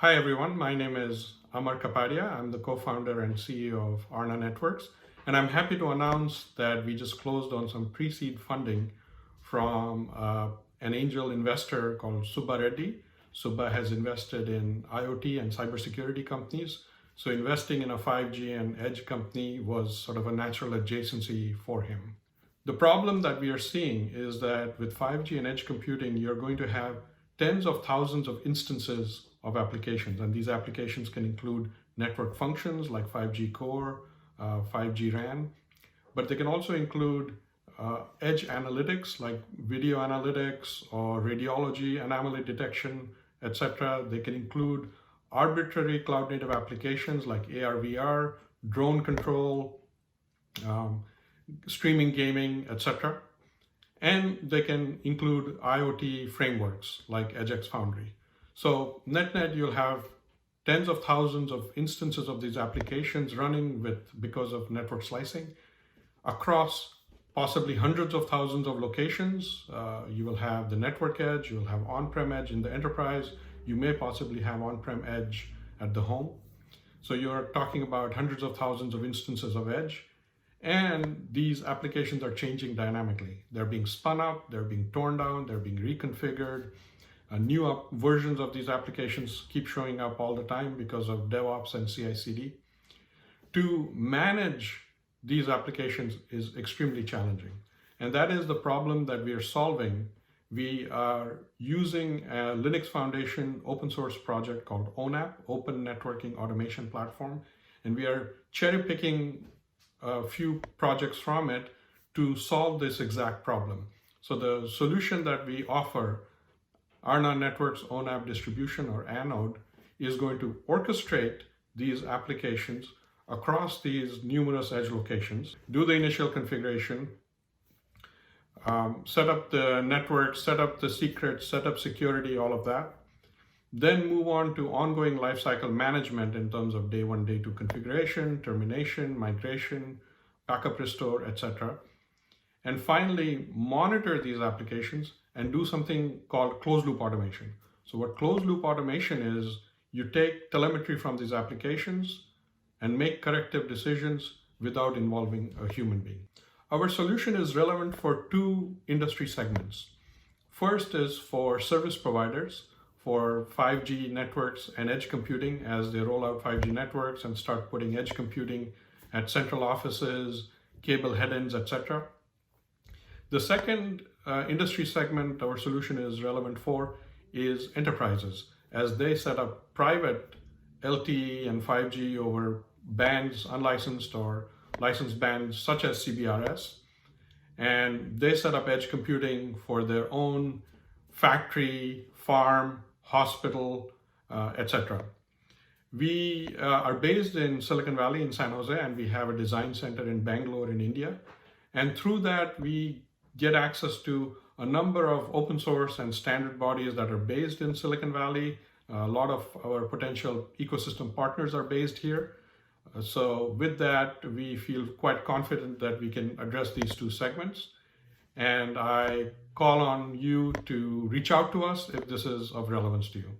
Hi everyone, my name is Amar Kapadia. I'm the co-founder and CEO of Aarna Networks, and I'm happy to announce that we just closed on some pre-seed funding from an angel investor called Subba Reddy. Subba has invested in IoT and cybersecurity companies, so investing in a 5G and edge company was sort of a natural adjacency for him. The problem that we are seeing is that with 5G and edge computing, you're going to have tens of thousands of instances of applications, and these applications can include network functions like 5G core, 5G RAN, but they can also include edge analytics like video analytics or radiology, anomaly detection, etc. They can include arbitrary cloud native applications like AR/VR, drone control, streaming gaming, etc. And they can include IoT frameworks like EdgeX Foundry. So net-net, you'll have tens of thousands of instances of these applications running because of network slicing across possibly hundreds of thousands of locations. You will have the network edge, you will have on-prem edge in the enterprise, you may possibly have on-prem edge at the home. So you're talking about hundreds of thousands of instances of edge. And these applications are changing dynamically. They're being spun up, they're being torn down, they're being reconfigured. New versions of these applications keep showing up all the time because of DevOps and CI/CD. To manage these applications is extremely challenging. And that is the problem that we are solving. We are using a Linux Foundation open source project called ONAP, Open Networking Automation Platform. And we are cherry picking a few projects from it to solve this exact problem. So the solution that we offer, Aarna Networks ONAP distribution or Anode, is going to orchestrate these applications across these numerous edge locations, do the initial configuration, set up the network, set up the secrets, set up security, all of that. Then move on to ongoing lifecycle management in terms of day one, day two configuration, termination, migration, backup restore, etc. And finally, monitor these applications and do something called closed loop automation. So what closed loop automation is, you take telemetry from these applications and make corrective decisions without involving a human being. Our solution is relevant for two industry segments. First is for service providers, for 5G networks and edge computing as they roll out 5G networks and start putting edge computing at central offices, cable head-ends, etc. The second industry segment our solution is relevant for is enterprises as they set up private LTE and 5G over bands, unlicensed or licensed bands such as CBRS. And they set up edge computing for their own factory, farm, hospital, etc. We are based in Silicon Valley in San Jose, and we have a design center in Bangalore in India. And through that, we get access to a number of open source and standard bodies that are based in Silicon Valley. A lot of our potential ecosystem partners are based here. So with that, we feel quite confident that we can address these two segments. And I call on you to reach out to us if this is of relevance to you.